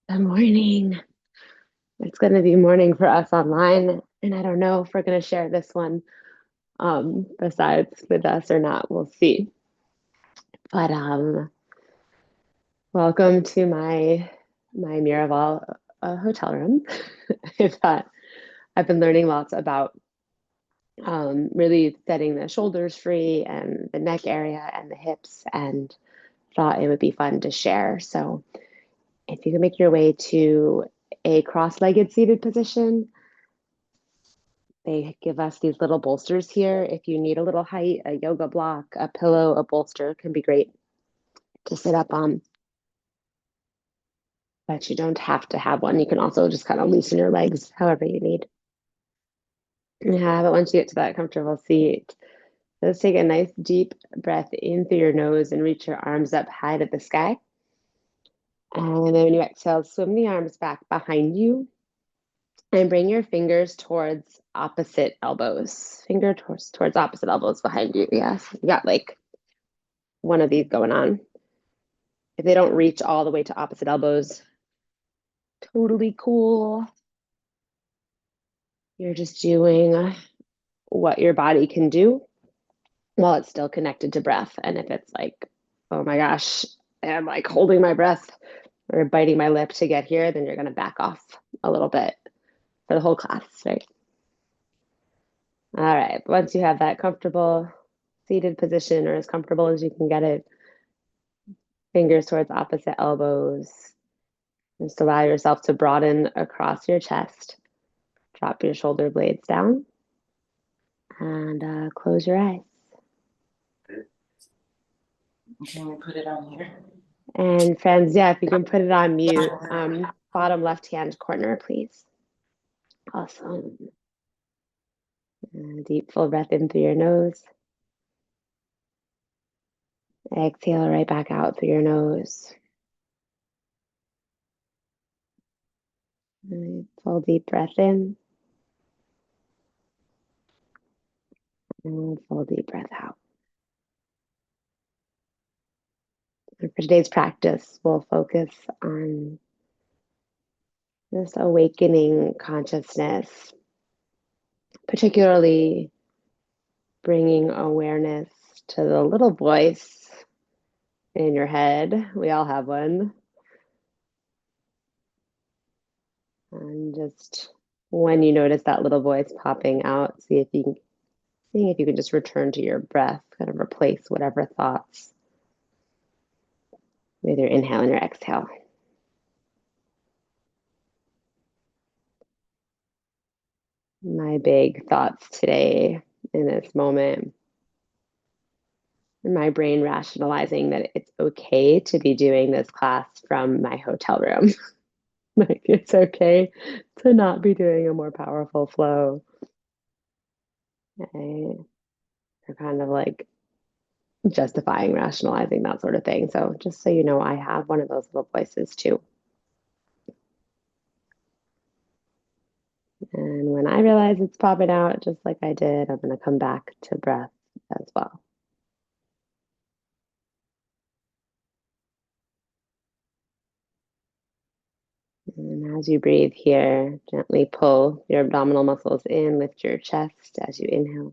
Good morning. It's going to be morning for us online, and I don't know if we're going to share this one besides with us or not. We'll see. But welcome to my Miraval hotel room. I thought I've been learning lots about really setting the shoulders free and the neck area and the hips, and thought it would be fun to share. So if you can make your way to a cross-legged seated position. They give us these little bolsters here. If you need a little height, a yoga block, a pillow, a bolster can be great to sit up on, but you don't have to have one. You can also just kind of loosen your legs however you need. Yeah, but once you get to that comfortable seat, let's take a nice deep breath in through your nose and reach your arms up high to the sky. And then when you exhale, swim the arms back behind you and bring your fingers towards opposite elbows. Finger towards opposite elbows behind you. Yes, you got like one of these going on. If they don't reach all the way to opposite elbows, totally cool. You're just doing what your body can do while it's still connected to breath. And if it's like, oh my gosh, I'm like holding my breath or biting my lip to get here, then you're going to back off a little bit for the whole class, right? All right. Once you have that comfortable seated position or as comfortable as you can get it, fingers towards opposite elbows. Just allow yourself to broaden across your chest. Drop your shoulder blades down and close your eyes. Can we put it on here? And friends, yeah, if you can put it on mute, bottom left-hand corner, please. Awesome. Deep full breath in through your nose. Exhale right back out through your nose. Full deep breath in and full deep breath out. And for today's practice, we'll focus on this awakening consciousness, particularly bringing awareness to the little voice in your head. We all have one. And just when you notice that little voice popping out, seeing if you can just return to your breath, kind of replace whatever thoughts with your inhale and your exhale. My big thoughts today in this moment, my brain rationalizing that it's okay to be doing this class from my hotel room. Like it's okay to not be doing a more powerful flow. Right? They're kind of like justifying, rationalizing, that sort of thing. So just so you know, I have one of those little voices too. And when I realize it's popping out, just like I did, I'm going to come back to breath as well. And as you breathe here, gently pull your abdominal muscles in, lift your chest as you inhale.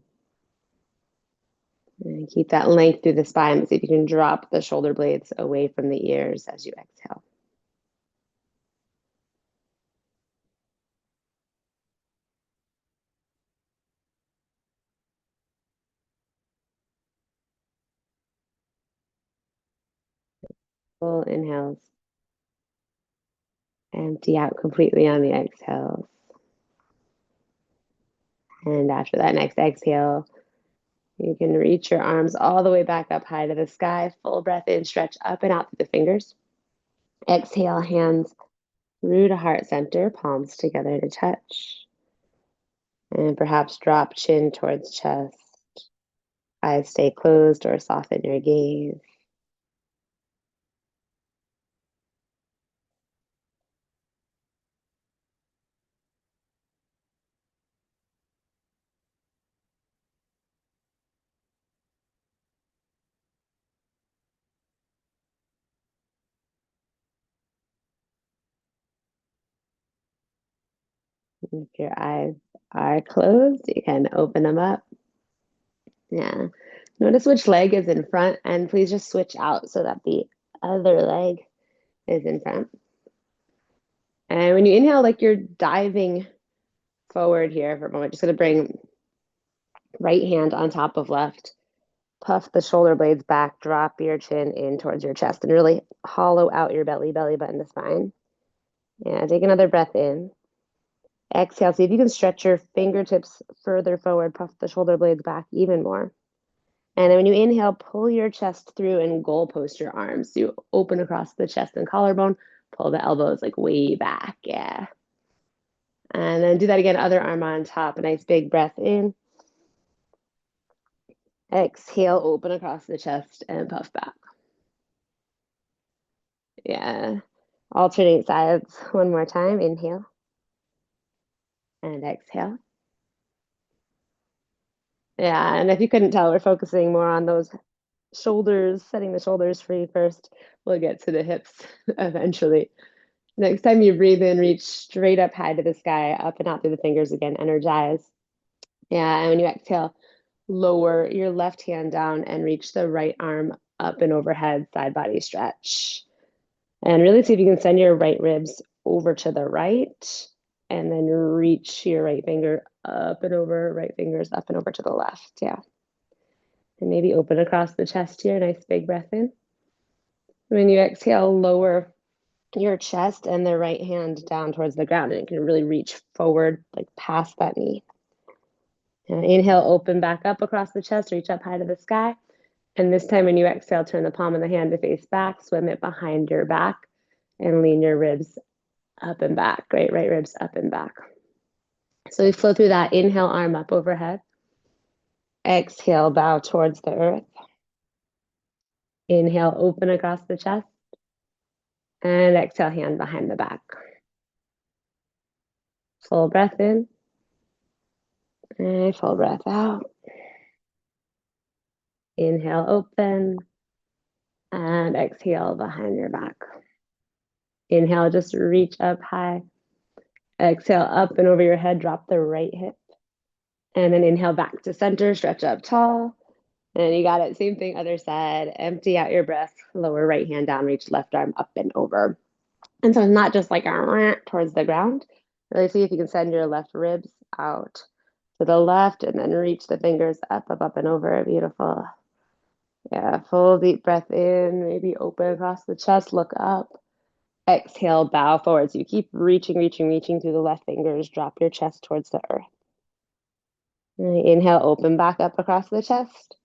And keep that length through the spine. See if you can drop the shoulder blades away from the ears as you exhale. Full inhales. Empty out completely on the exhales. And after that next exhale, you can reach your arms all the way back up high to the sky. Full breath in, stretch up and out through the fingers. Exhale, hands through to heart center, palms together to touch. And perhaps drop chin towards chest. Eyes stay closed or soften your gaze. If your eyes are closed, you can open them up. Yeah. Notice which leg is in front, and please just switch out so that the other leg is in front. And when you inhale, like you're diving forward here for a moment, just going to bring right hand on top of left. Puff the shoulder blades back, drop your chin in towards your chest, and really hollow out your belly button to spine. Yeah, take another breath in. Exhale, see if you can stretch your fingertips further forward, puff the shoulder blades back even more. And then when you inhale, pull your chest through and goal post your arms. So you open across the chest and collarbone, pull the elbows like way back. Yeah. And then do that again, other arm on top. A nice big breath in. Exhale, open across the chest and puff back. Yeah. Alternate sides one more time. Inhale and exhale. Yeah. And if you couldn't tell, we're focusing more on those shoulders, setting the shoulders free first. We'll get to the hips eventually. Next time you breathe in, reach straight up high to the sky, up and out through the fingers again, energize. Yeah. And when you exhale, lower your left hand down and reach the right arm up and overhead, side body stretch. And really see if you can send your right ribs over to the right and then reach your right finger up and over, right fingers up and over to the left. Yeah. And maybe open across the chest here. Nice big breath in. When you exhale, lower your chest and the right hand down towards the ground, and it can really reach forward, like past that knee. And inhale, open back up across the chest, reach up high to the sky. And this time when you exhale, turn the palm of the hand to face back, swim it behind your back, and lean your ribs up and back. Great, right ribs up and back. So we flow through that. Inhale, arm up overhead. Exhale, bow towards the earth. Inhale, open across the chest. And exhale, hand behind the back. Full breath in. And full breath out. Inhale, open. And exhale behind your back. Inhale, just reach up high. Exhale, up and over your head, drop the right hip. And then inhale back to center, stretch up tall. And you got it. Same thing, other side. Empty out your breath. Lower right hand down, reach left arm up and over. And so it's not just like a rant towards the ground. Really see if you can send your left ribs out to the left and then reach the fingers up, up, up and over. Beautiful. Yeah, full deep breath in. Maybe open across the chest, look up. Exhale, bow forward. So you keep reaching, reaching, reaching through the left fingers. Drop your chest towards the earth. And inhale, open back up across the chest.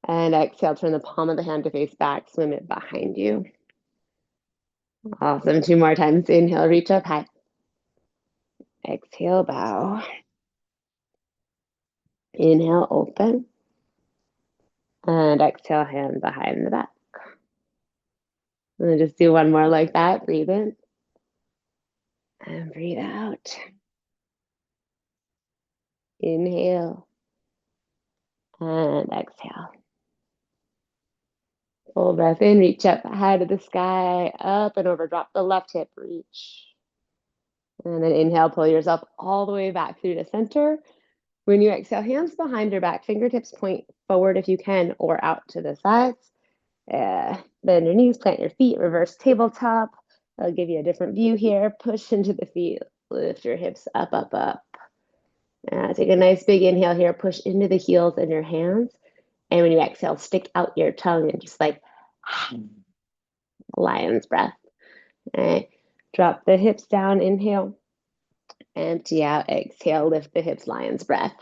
And exhale, turn the palm of the hand to face back, swim it behind you. Awesome. Two more times. Inhale, reach up high. Exhale, bow. Inhale, open. And exhale, hand behind the back. And then just do one more like that. Breathe in. And breathe out. Inhale. And exhale. Full breath in, reach up high to the sky, up and over, drop the left hip, reach. And then inhale, pull yourself all the way back through to center. When you exhale, hands behind your back, fingertips point forward if you can, or out to the sides. Bend your knees, plant your feet, reverse tabletop. I'll give you a different view here. Push into the feet, lift your hips up, up, up. Take a nice big inhale here, push into the heels and your hands. And when you exhale, stick out your tongue and just like lion's breath. Right. Drop the hips down, inhale. Empty out, exhale, lift the hips, lion's breath.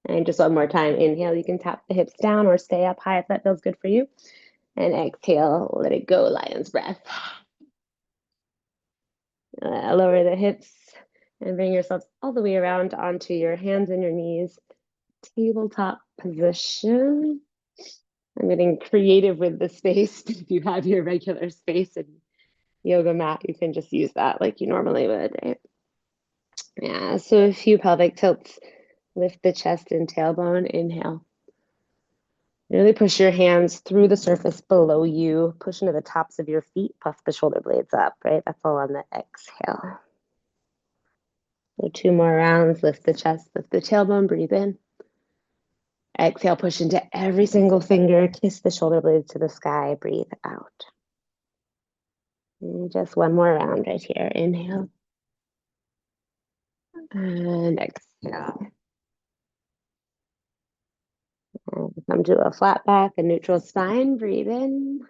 And just one more time, inhale, you can tap the hips down or stay up high if that feels good for you. And exhale, let it go, lion's breath. Lower the hips and bring yourselves all the way around onto your hands and your knees. Tabletop position. I'm getting creative with the space. If you have your regular space and yoga mat, you can just use that like you normally would, right? Yeah, so a few pelvic tilts. Lift the chest and tailbone, inhale. Really push your hands through the surface below you. Push into the tops of your feet, puff the shoulder blades up, right? That's all on the exhale. So 2 more rounds. Lift the chest, lift the tailbone, breathe in. Exhale, push into every single finger. Kiss the shoulder blades to the sky. Breathe out. And just one more round right here. Inhale and exhale. And come to a flat back, a neutral spine. Breathe in.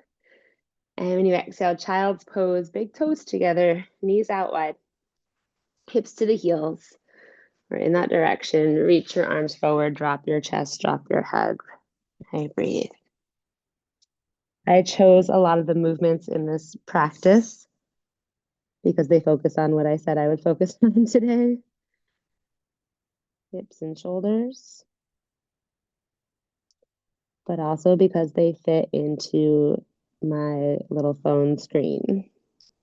And when you exhale, child's pose, big toes together, knees out wide, hips to the heels, or in that direction. Reach your arms forward, drop your chest, drop your head. Okay, breathe. I chose a lot of the movements in this practice because they focus on what I said I would focus on today. Hips and shoulders, but also because they fit into my little phone screen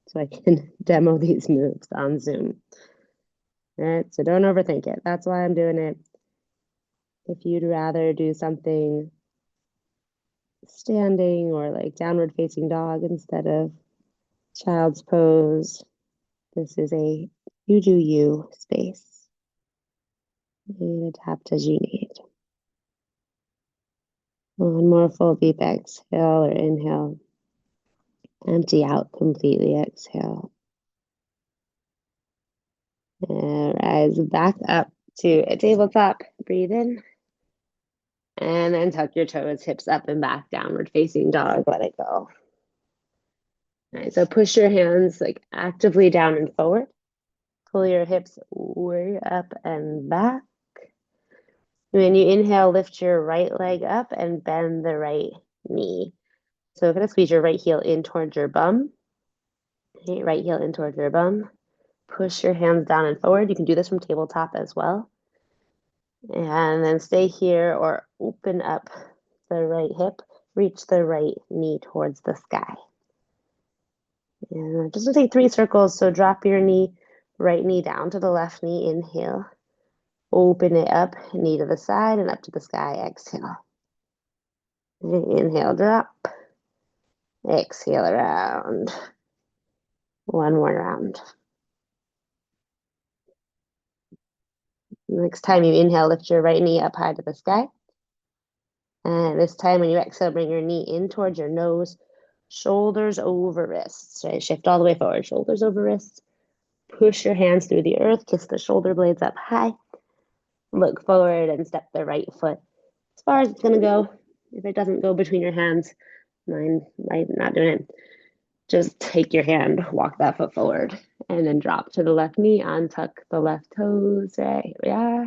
so I can demo these moves on Zoom. All right, so don't overthink it. That's why I'm doing it. If you'd rather do something standing or like downward facing dog instead of child's pose, this is a you do you space. And adapt as you need. One more full deep exhale or inhale. Empty out completely. Exhale. And rise back up to a tabletop. Breathe in. And then tuck your toes, hips up and back, downward facing dog. Let it go. All right, so push your hands like actively down and forward. Pull your hips way up and back. When you inhale, lift your right leg up and bend the right knee. So you're going to squeeze your right heel in towards your bum. Okay, right heel in towards your bum. Push your hands down and forward. You can do this from tabletop as well. And then stay here or open up the right hip. Reach the right knee towards the sky. And just to take 3 circles. So drop your knee, right knee down to the left knee. Inhale. Open it up, knee to the side and up to the sky. Exhale. Inhale, drop. Exhale around. One more round. Next time you inhale, lift your right knee up high to the sky. And this time when you exhale, bring your knee in towards your nose, shoulders over wrists. Right? Shift all the way forward, shoulders over wrists. Push your hands through the earth, kiss the shoulder blades up high. Look forward and step the right foot as far as it's going to go. If it doesn't go between your hands, mind not doing it. Just take your hand, walk that foot forward, and then drop to the left knee, untuck the left toes. Right? Yeah.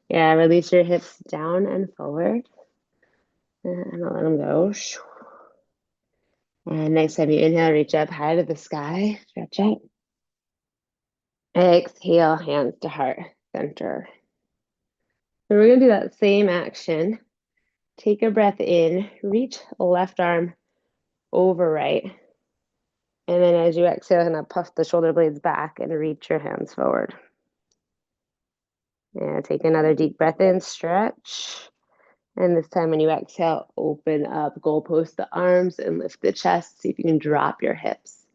Yeah, release your hips down and forward. And I'll let them go. And next time you inhale, reach up high to the sky. Stretch out. Exhale, hands to heart center. So we're going to do that same action. Take a breath in, reach left arm over right. And then as you exhale, kind of puff the shoulder blades back and reach your hands forward. And take another deep breath in, stretch. And this time when you exhale, open up, goalpost the arms and lift the chest. See if you can drop your hips.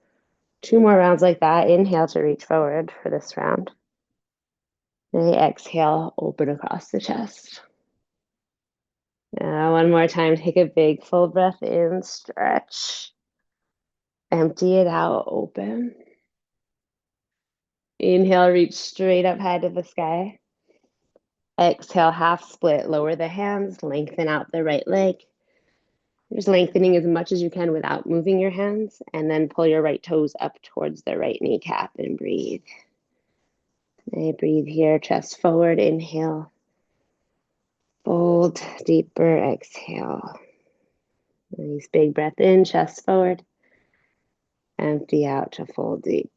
2 more rounds like that. Inhale to reach forward for this round. And exhale, open across the chest. One more time, take a big full breath in, stretch. Empty it out, open. Inhale, reach straight up high to the sky. Exhale, half split, lower the hands, lengthen out the right leg. Just lengthening as much as you can without moving your hands, and then pull your right toes up towards the right kneecap and breathe. And breathe here, chest forward, inhale. Fold deeper, exhale. Nice big breath in, chest forward. Empty out to fold deep.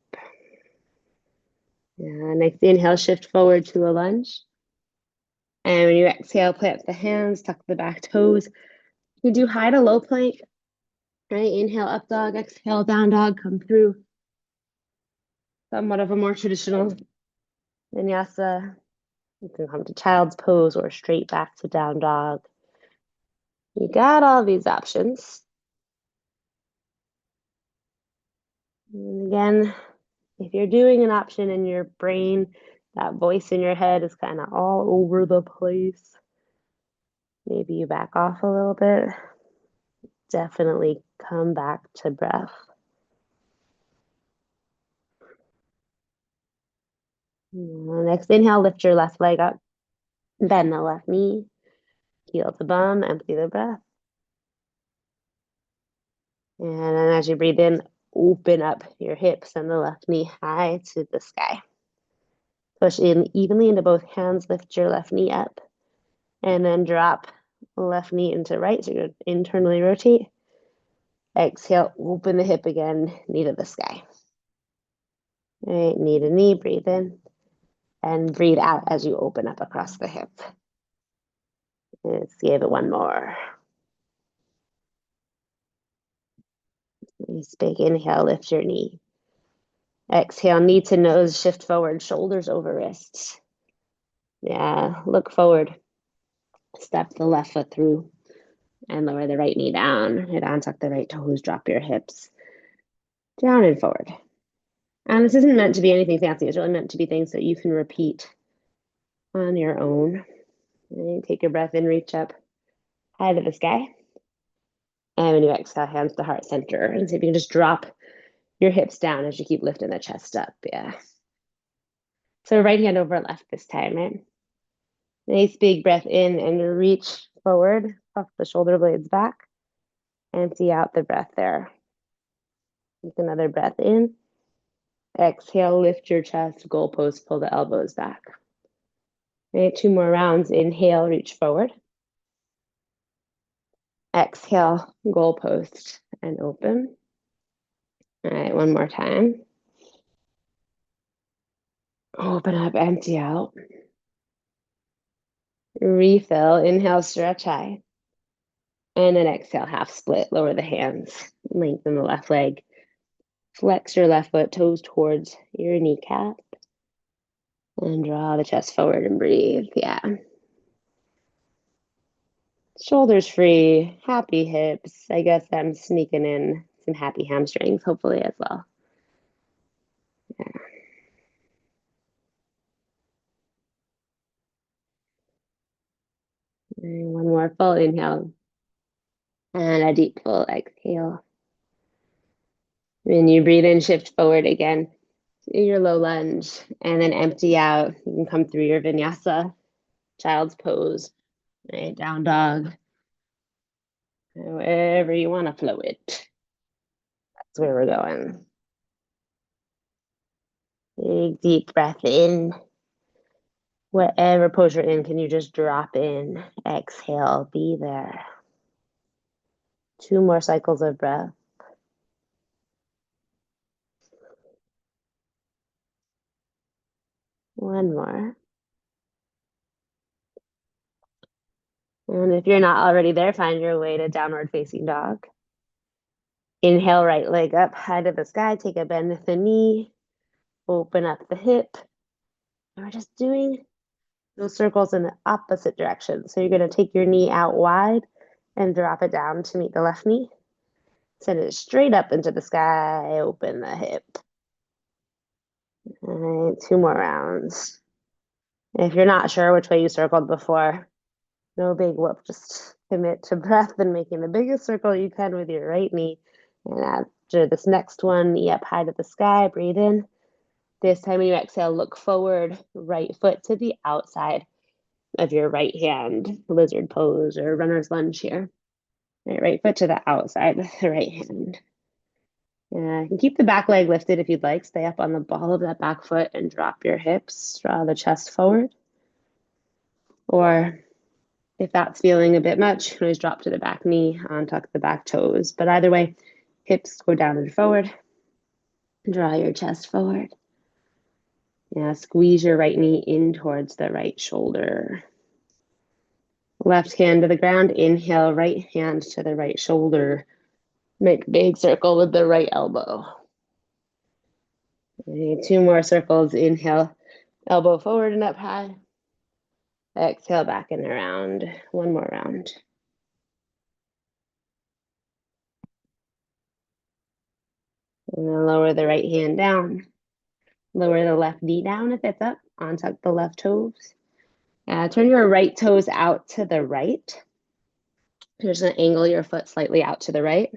Next inhale, shift forward to a lunge. And when you exhale, plant the hands, tuck the back toes. You do high to low plank. Right? Inhale, up dog, exhale, down dog, come through. Somewhat of a more traditional vinyasa. You can come to child's pose or straight back to down dog. You got all these options. And again, if you're doing an option and your brain That voice in your head is kind of all over the place. Maybe you back off a little bit. Definitely come back to breath. Next inhale, lift your left leg up, bend the left knee, heel to bum, empty the breath. And then as you breathe in, open up your hips and the left knee high to the sky. Push in evenly into both hands, lift your left knee up, and then drop left knee into right. So you're going to internally rotate. Exhale, open the hip again, knee to the sky. All right, knee to knee, breathe in. And breathe out as you open up across the hip. Let's give it one more. Nice big inhale, lift your knee. Exhale, knee to nose, shift forward, shoulders over wrists. Yeah, look forward. Step the left foot through and lower the right knee down. And untuck the right toes, drop your hips down and forward. And this isn't meant to be anything fancy. It's really meant to be things that you can repeat on your own. And take your breath in, reach up high to the sky. And when you exhale, hands to heart center. And see if you can just drop your hips down as you keep lifting the chest up. Yeah. So right hand over left this time, right? Nice big breath in and reach forward, puff the shoulder blades back. Empty out the breath there. Take another breath in. Exhale, lift your chest, goalpost, pull the elbows back. Right, 2 more rounds. Inhale, reach forward. Exhale, goalpost and open. All right, one more time. Open up, empty out. Refill, inhale, stretch high. And then exhale, half split, lower the hands, lengthen the left leg. Flex your left foot, toes towards your kneecap. And draw the chest forward and breathe, yeah. Shoulders free, happy hips. I guess I'm sneaking in some happy hamstrings, hopefully as well. Yeah. And one more full inhale. And a deep full exhale. When you breathe in, shift forward again to your low lunge. And then empty out. You can come through your vinyasa, child's pose, right? Down dog. Wherever you want to flow it. That's where we're going. Big deep breath in. Whatever pose you're in, can you just drop in? Exhale, be there. 2 more cycles of breath. One more. And if you're not already there, find your way to downward facing dog. Inhale, right leg up, high to the sky. Take a bend with the knee. Open up the hip. And we're just doing those circles in the opposite direction. So you're going to take your knee out wide and drop it down to meet the left knee. Send it straight up into the sky. Open the hip. All right, 2 more rounds. If you're not sure which way you circled before, no big whoop. Just commit to breath and making the biggest circle you can with your right knee. And after this next one, knee up high to the sky, breathe in. This time when you exhale, look forward, right foot to the outside of your right hand, lizard pose or runner's lunge here. Right foot to the outside of the right hand. Yeah, you can keep the back leg lifted if you'd like. Stay up on the ball of that back foot and drop your hips. Draw the chest forward. Or if that's feeling a bit much, you can always drop to the back knee, untuck the back toes. But either way, hips go down and forward. Draw your chest forward. Yeah, squeeze your right knee in towards the right shoulder. Left hand to the ground. Inhale, right hand to the right shoulder. Make a big circle with the right elbow. Okay, 2 more circles. Inhale, elbow forward and up high. Exhale, back and around. 1 more round. And then lower the right hand down. Lower the left knee down if it's up. Untuck the left toes. Turn your right toes out to the right. You're just going to angle your foot slightly out to the right.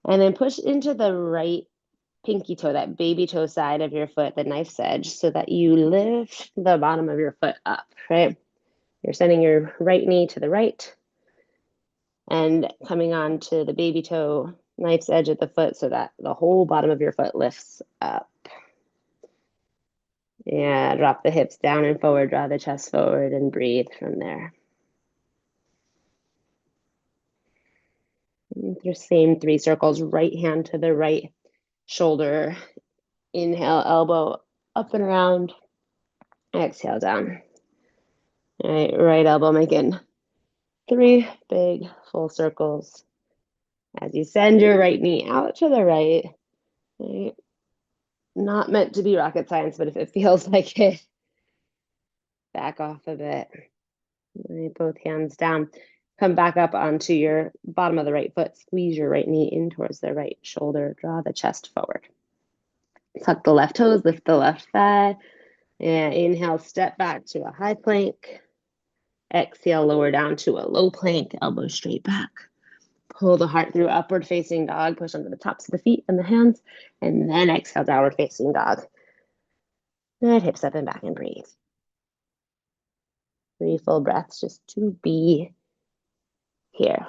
And then push into the right pinky toe, that baby toe side of your foot, the knife's edge, so that you lift the bottom of your foot up, right? You're sending your right knee to the right and coming on to the baby toe, knife's edge of the foot so that the whole bottom of your foot lifts up. Yeah, drop the hips down and forward, draw the chest forward, and breathe from there. The same 3 circles, right hand to the right shoulder. Inhale, elbow up and around. Exhale, down. All right elbow making 3 big full circles. As you send your right knee out to the right, right? Not meant to be rocket science, but if it feels like it, back off a bit. Right, both hands down. Come back up onto your bottom of the right foot. Squeeze your right knee in towards the right shoulder. Draw the chest forward. Tuck the left toes, lift the left thigh. And inhale, step back to a high plank. Exhale, lower down to a low plank, elbow straight back. Pull the heart through upward facing dog, push under the tops of the feet and the hands, and then exhale, downward facing dog. And hips up and back and breathe. 3 full breaths just to be here.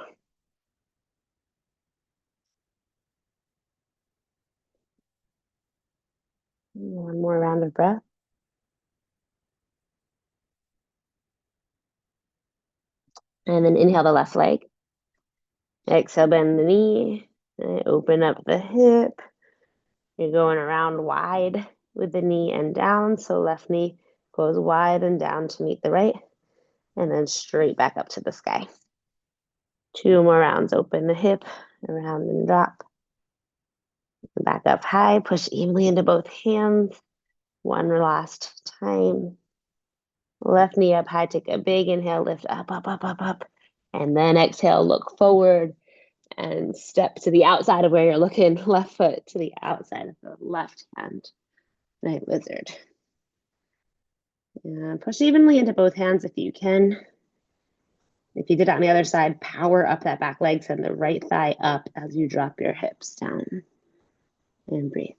One more round of breath. And then inhale the left leg. Exhale, bend the knee. Open up the hip. You're going around wide with the knee and down. So left knee goes wide and down to meet the right. And then straight back up to the sky. 2 more rounds. Open the hip, around and drop. Back up high. Push evenly into both hands. One last time. Left knee up high. Take a big inhale. Lift up, up, up, up, up. And then exhale. Look forward. And step to the outside of where you're looking, left foot to the outside of the left hand. Night lizard. And push evenly into both hands if you can. If you did it on the other side, power up that back leg, send the right thigh up as you drop your hips down. And breathe.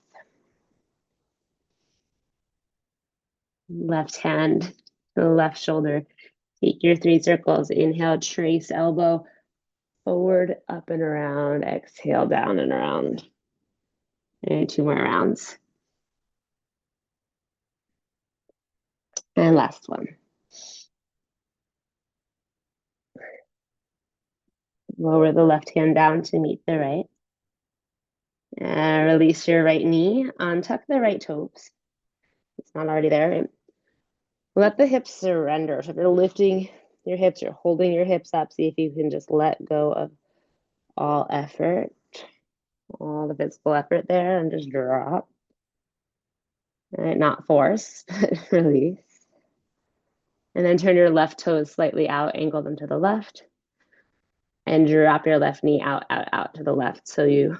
Left hand to the left shoulder. Take your 3 circles. Inhale, trace elbow forward, up and around. Exhale, down and around. And 2 more rounds. And last one. Lower the left hand down to meet the right. Release your right knee. Untuck the right toes. It's not already there. Let the hips surrender. So if you're lifting your hips, you're holding your hips up. See if you can just let go of all effort, all the physical effort there, and just drop. Right, not force, but release. And then turn your left toes slightly out, angle them to the left, and drop your left knee out, out, out to the left so you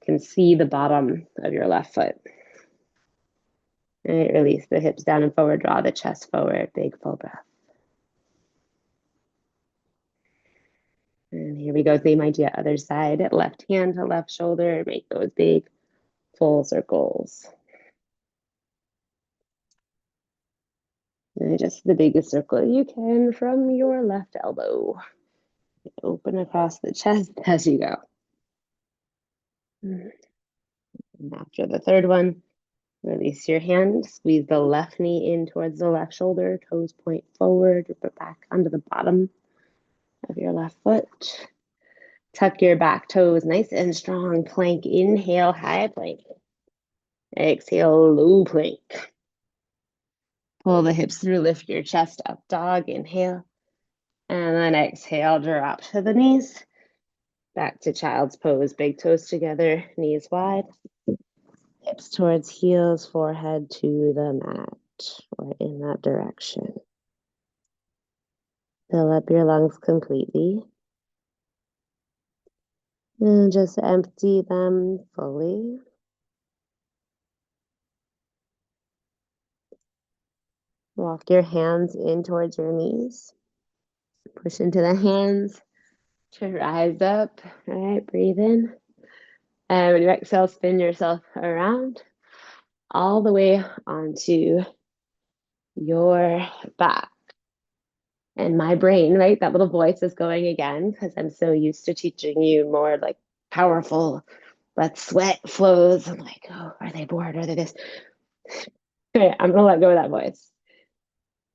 can see the bottom of your left foot. Right, release the hips down and forward, draw the chest forward, big full breath. And here we go, same idea, other side, left hand to left shoulder, make those big full circles. And just the biggest circle you can from your left elbow. Open across the chest as you go. And after the third one, release your hand, squeeze the left knee in towards the left shoulder, toes point forward, but back onto the bottom of your left foot. Tuck your back toes nice and strong. Plank, inhale, high plank. Exhale, low plank. Pull the hips through, lift your chest up, dog, inhale. And then exhale, drop to the knees. Back to child's pose, big toes together, knees wide. Hips towards heels, forehead to the mat, or in that direction. Fill up your lungs completely. And just empty them fully. Walk your hands in towards your knees. Push into the hands to rise up. All right, breathe in. And when you exhale, spin yourself around all the way onto your back. And my brain, right, that little voice is going again because I'm so used to teaching you more like powerful, let sweat flows. I'm like, oh, are they bored? Are they this? Okay, I'm gonna let go of that voice.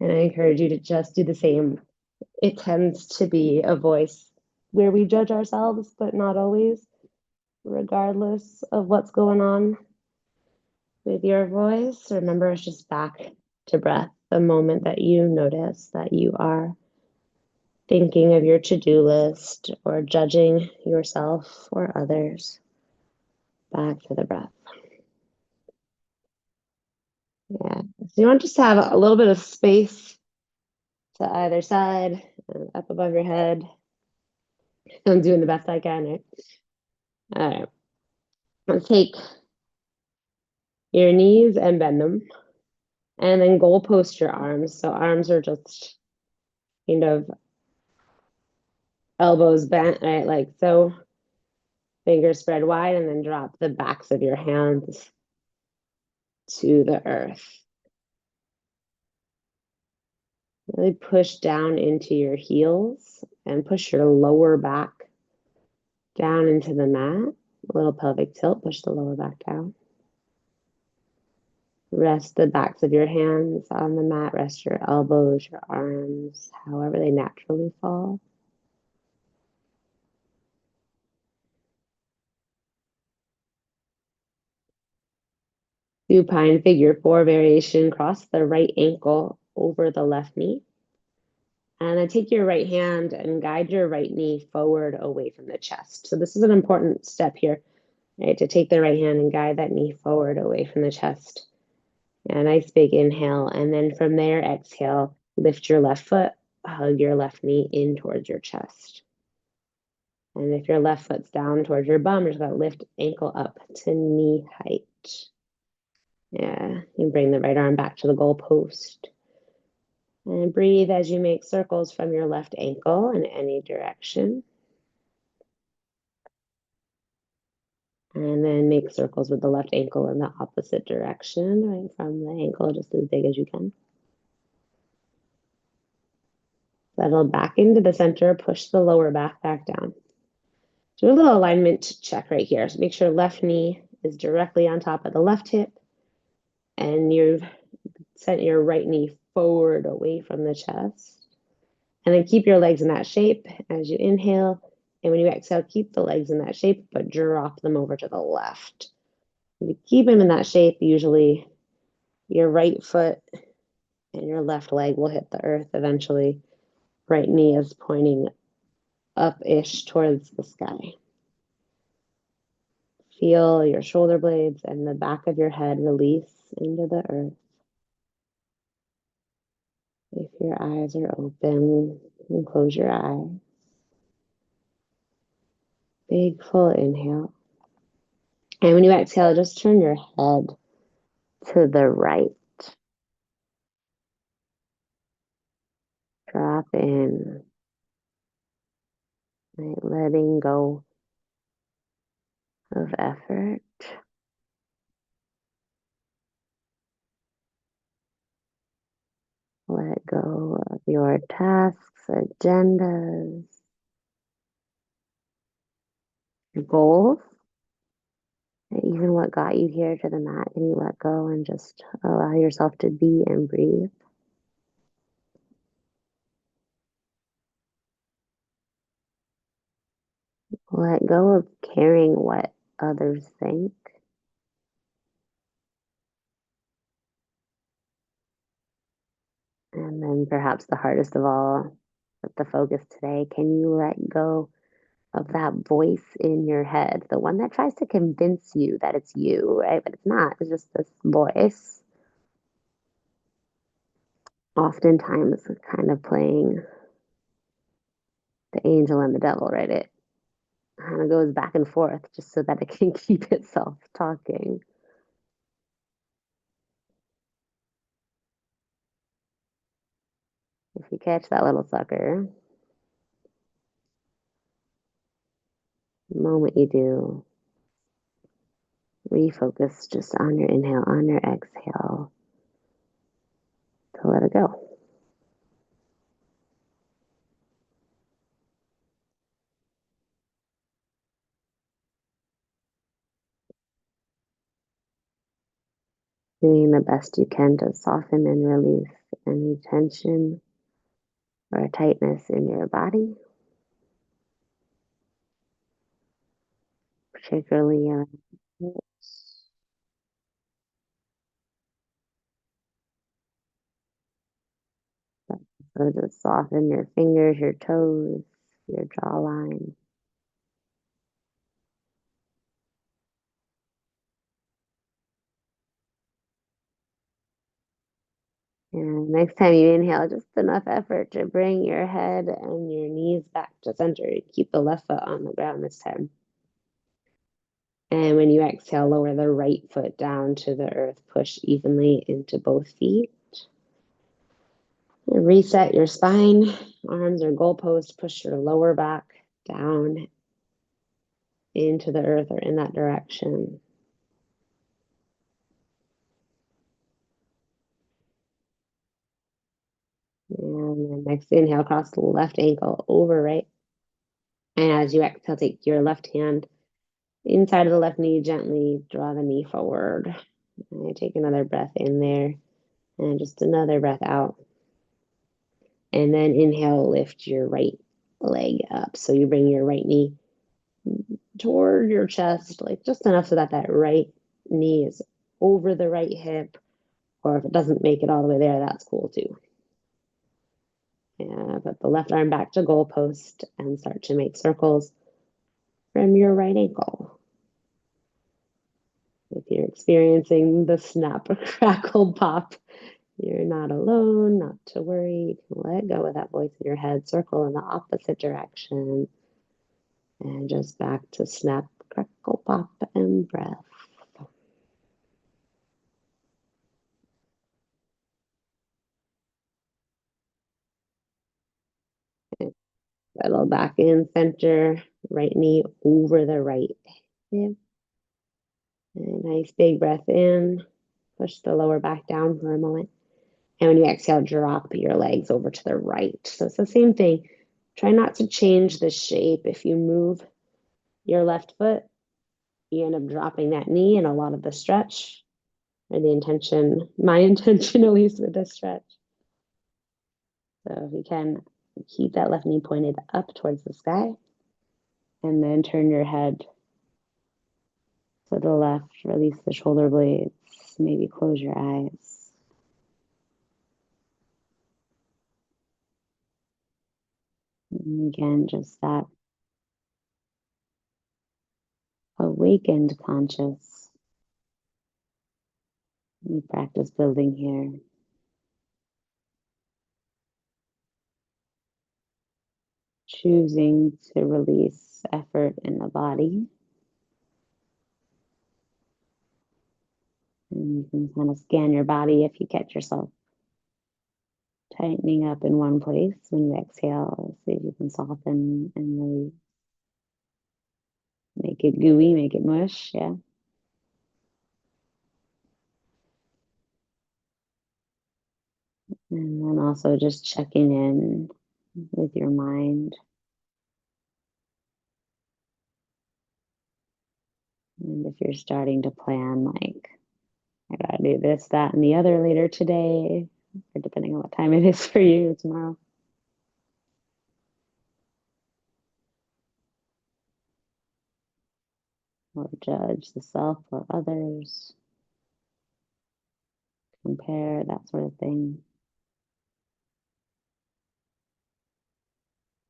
And I encourage you to just do the same. It tends to be a voice where we judge ourselves, but not always, regardless of what's going on with your voice. Remember, it's just back to breath. The moment that you notice that you are thinking of your to do list or judging yourself or others, back to the breath. Yeah. So you want just to have a little bit of space to either side, up above your head. I'm doing the best I can. Right? All right. Let's take your knees and bend them, and then goal post your arms. So arms are just kind of elbows bent, right? Like so, fingers spread wide, and then drop the backs of your hands to the earth. Really push down into your heels and push your lower back down into the mat. A little pelvic tilt, push the lower back down. Rest the backs of your hands on the mat. Rest your elbows, your arms, however they naturally fall. Supine figure four variation. Cross the right ankle over the left knee. And then take your right hand and guide your right knee forward away from the chest. So this is an important step here, right? To take the right hand and guide that knee forward away from the chest. A nice big inhale. And then from there, exhale, lift your left foot, hug your left knee in towards your chest. And if your left foot's down towards your bum, you're just gonna lift ankle up to knee height. Yeah, and bring the right arm back to the goal post. And breathe as you make circles from your left ankle in any direction. And then make circles with the left ankle in the opposite direction, right from the ankle, just as big as you can. Settle back into the center, push the lower back down. Do a little alignment check right here. So make sure left knee is directly on top of the left hip, and you've sent your right knee forward away from the chest. And then keep your legs in that shape as you inhale. And when you exhale, keep the legs in that shape, but drop them over to the left. If you keep them in that shape, usually your right foot and your left leg will hit the earth eventually. Right knee is pointing up-ish towards the sky. Feel your shoulder blades and the back of your head release into the earth. If your eyes are open, and close your eyes. Big full inhale. And when you exhale, just turn your head to the right. Drop in, right? Letting go of effort. Let go of your tasks, agendas, your goals, and even what got you here to the mat. Can you let go and just allow yourself to be and breathe? Let go of caring what others think. And then perhaps the hardest of all, with the focus today, can you let go of that voice in your head, the one that tries to convince you that it's you, right? But it's not, it's just this voice. Oftentimes, kind of playing the angel and the devil, right? It kind of goes back and forth just so that it can keep itself talking. you catch that little sucker, the moment you do, refocus just on your inhale, on your exhale to let it go. Doing the best you can to soften and release any tension or tightness in your body, particularly around the hips. So just soften your fingers, your toes, your jawline. And next time you inhale, just enough effort to bring your head and your knees back to center. Keep the left foot on the ground this time. And when you exhale, lower the right foot down to the earth. Push evenly into both feet. Reset your spine, arms or goalpost. Push your lower back down into the earth or in that direction. And then next inhale, cross the left ankle over right. And as you exhale, take your left hand inside of the left knee, gently draw the knee forward. And take another breath in there and just another breath out. And then inhale, lift your right leg up. So you bring your right knee toward your chest, like just enough so that that right knee is over the right hip. Or if it doesn't make it all the way there, that's cool too. Yeah, put the left arm back to goalpost and start to make circles from your right ankle. If you're experiencing the snap or crackle pop, you're not alone, not to worry. You can let go of that voice in your head, circle in the opposite direction, and just back to snap, crackle, pop, and breath. Settle back in center, right knee over the right hip. And nice big breath in. Push the lower back down for a moment. And when you exhale, drop your legs over to the right. So it's the same thing. Try not to change the shape. If you move your left foot, you end up dropping that knee and a lot of the stretch, or the intention, my intention at least with this stretch. So if you can, keep that left knee pointed up towards the sky, and then turn your head to the left, release the shoulder blades, maybe close your eyes. And again, just that awakened conscious. We practice building here. Choosing to release effort in the body. And you can kind of scan your body if you catch yourself tightening up in one place when you exhale. See if you can soften and really make it gooey, make it mush. Yeah. And then also just checking in with your mind. And if you're starting to plan, like, I gotta do this, that, and the other later today, or depending on what time it is for you tomorrow. Or judge the self or others, compare, that sort of thing.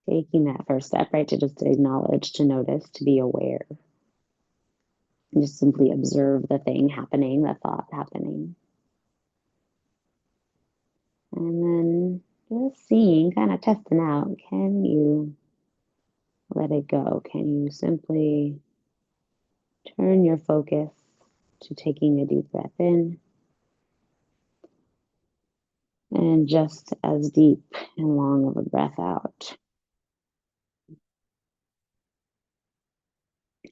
Taking that first step, right, to just acknowledge, to notice, to be aware. And just simply observe the thing happening, the thought happening. And then just seeing, kind of testing out, can you let it go? Can you simply turn your focus to taking a deep breath in And just as deep and long of a breath out.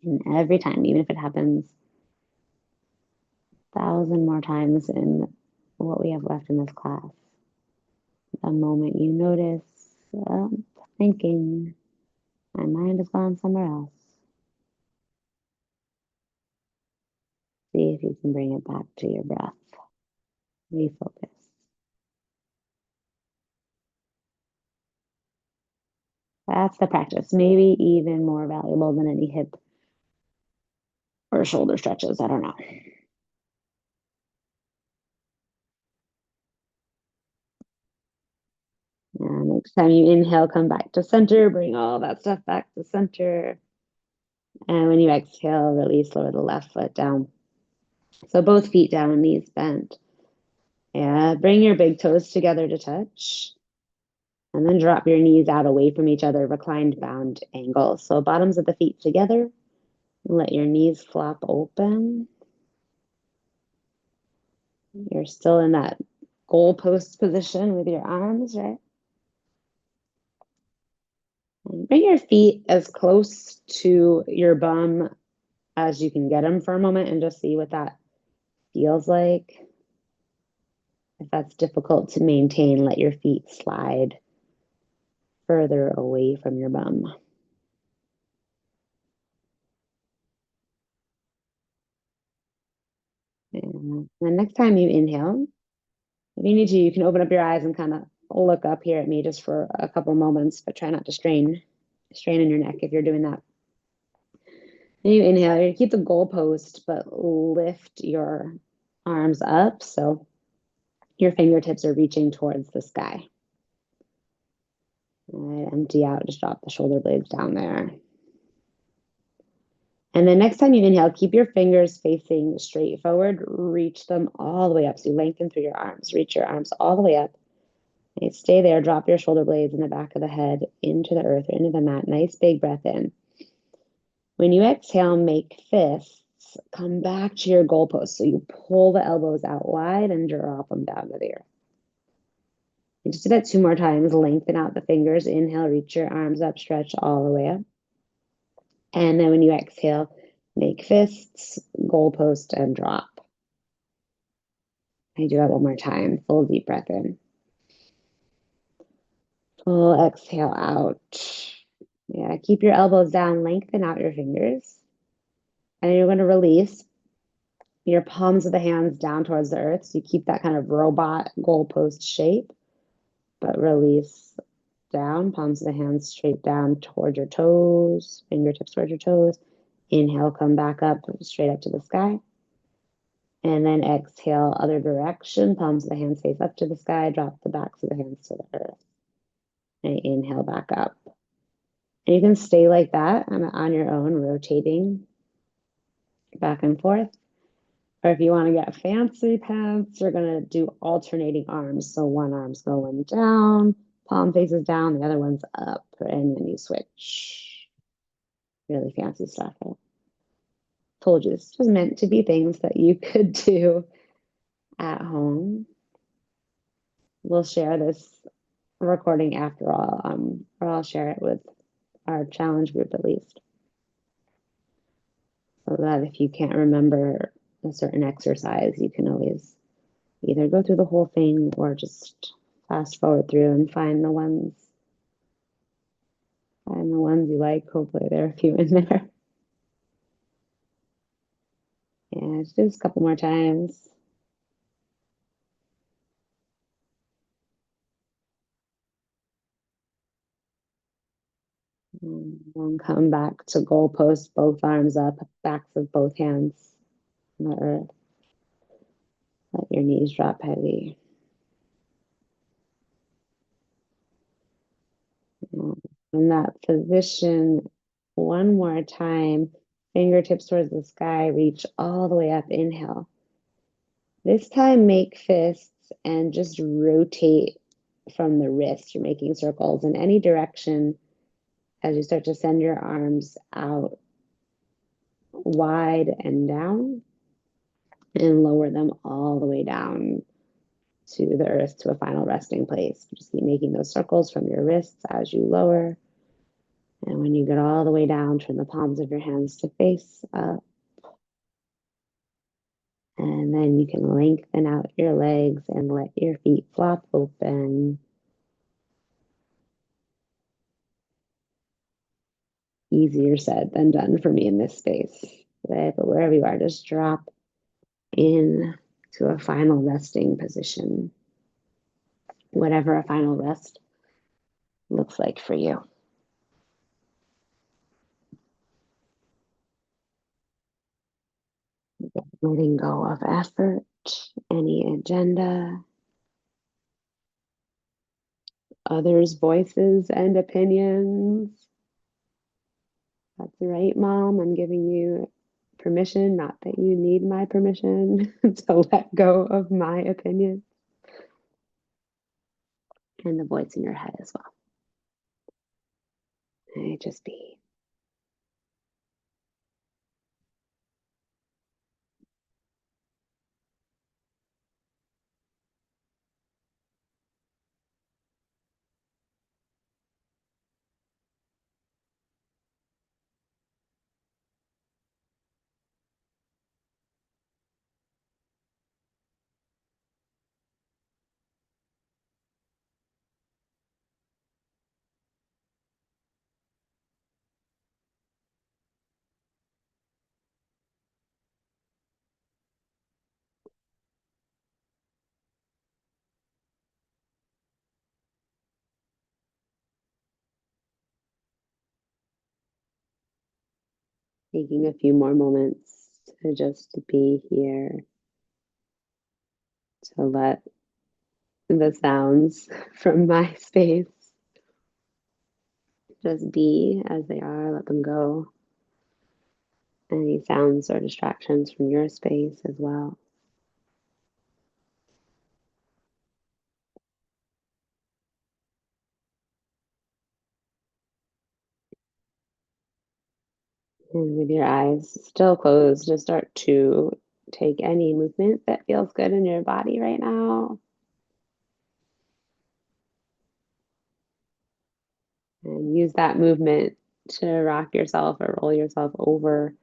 And every time, even if it happens 1,000 more times in what we have left in this class, the moment you notice thinking, my mind has gone somewhere else, see if you can bring it back to your breath. Refocus. That's the practice. Maybe even more valuable than any hip or shoulder stretches. I don't know. And next time you inhale, come back to center, bring all that stuff back to center. And when you exhale, release, lower the left foot down. So both feet down, knees bent. And bring your big toes together to touch. And then drop your knees out away from each other, reclined bound angle. So bottoms of the feet together. Let your knees flop open. You're still in that goalpost position with your arms, right? And bring your feet as close to your bum as you can get them for a moment and just see what that feels like. If that's difficult to maintain, let your feet slide further away from your bum. And the next time you inhale, if you need to, you can open up your eyes and kind of look up here at me just for a couple moments, but try not to strain in your neck if you're doing that. And you inhale, you keep the goalpost, but lift your arms up so your fingertips are reaching towards the sky. All right, empty out, just drop the shoulder blades down there. And then next time you inhale, keep your fingers facing straight forward, reach them all the way up. So you lengthen through your arms, reach your arms all the way up. And stay there, drop your shoulder blades in the back of the head into the earth or into the mat. Nice big breath in. When you exhale, make fists. Come back to your goalpost. So you pull the elbows out wide and drop them down to the earth. And just do that 2 more times. Lengthen out the fingers. Inhale, reach your arms up, stretch all the way up. And then when you exhale, make fists, goalpost, and drop. I do that 1 more time. Full deep breath in. Full exhale out. Yeah, keep your elbows down, lengthen out your fingers. And you're going to release your palms of the hands down towards the earth. So you keep that kind of robot goalpost shape, but release down, palms of the hands straight down toward your toes, fingertips toward your toes. Inhale, come back up, straight up to the sky. And then exhale, other direction, palms of the hands face up to the sky, drop the backs of the hands to the earth. And inhale back up. And you can stay like that on your own, rotating back and forth. Or if you want to get fancy pants, you're going to do alternating arms. So one arm's going down, palm faces down, the other one's up, and then you switch. Really fancy stuff. I told you this was meant to be things that you could do at home. We'll share this recording after all, or I'll share it with our challenge group at least. So that if you can't remember a certain exercise, you can always either go through the whole thing or just fast forward through and find the ones you like. Hopefully there are a few in there. Yeah, just do this a couple more times. And then come back to goalpost, both arms up, backs of both hands on the earth. Let your knees drop heavy. In that position, 1 more time, fingertips towards the sky, reach all the way up, inhale. This time, make fists and just rotate from the wrist. You're making circles in any direction as you start to send your arms out wide and down and lower them all the way down to the earth to a final resting place. Just keep making those circles from your wrists as you lower. And when you get all the way down, turn the palms of your hands to face up. And then you can lengthen out your legs and let your feet flop open. Easier said than done for me in this space. But wherever you are, just drop in to a final resting position, whatever a final rest looks like for you. Letting go of effort, any agenda, others' voices and opinions. That's right, Mom. I'm giving you permission, not that you need my permission, to let go of my opinion and the voice in your head as well. And just be. Taking a few more moments to just be here, to let the sounds from my space just be as they are, let them go. Any sounds or distractions from your space as well. And with your eyes still closed, just start to take any movement that feels good in your body right now. And use that movement to rock yourself or roll yourself over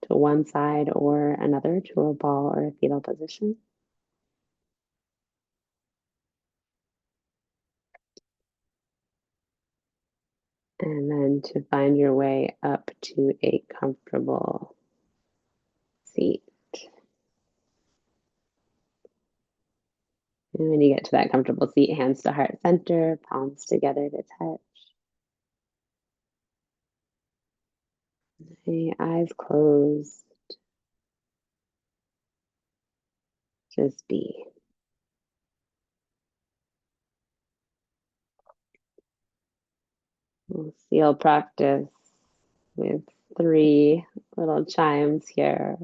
to one side or another to a ball or a fetal position. And then to find your way up to a comfortable seat. And when you get to that comfortable seat, hands to heart center, palms together to touch. Okay, eyes closed. Just be. We'll seal practice with 3 little chimes here.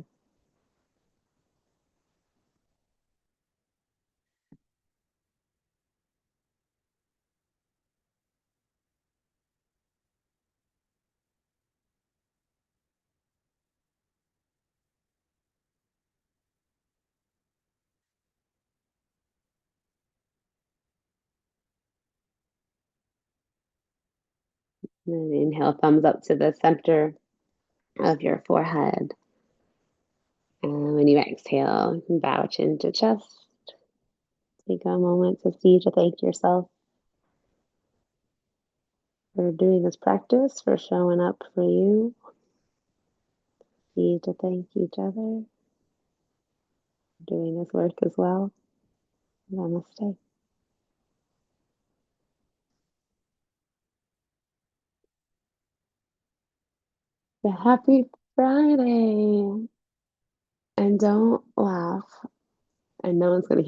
And then inhale, thumbs up to the center of your forehead. And when you exhale, you can bow chin to chest. Take a moment to thank yourself for doing this practice, for showing up for you. See to thank each other for doing this work as well. Namaste. Happy Friday. And don't laugh. And no one's going to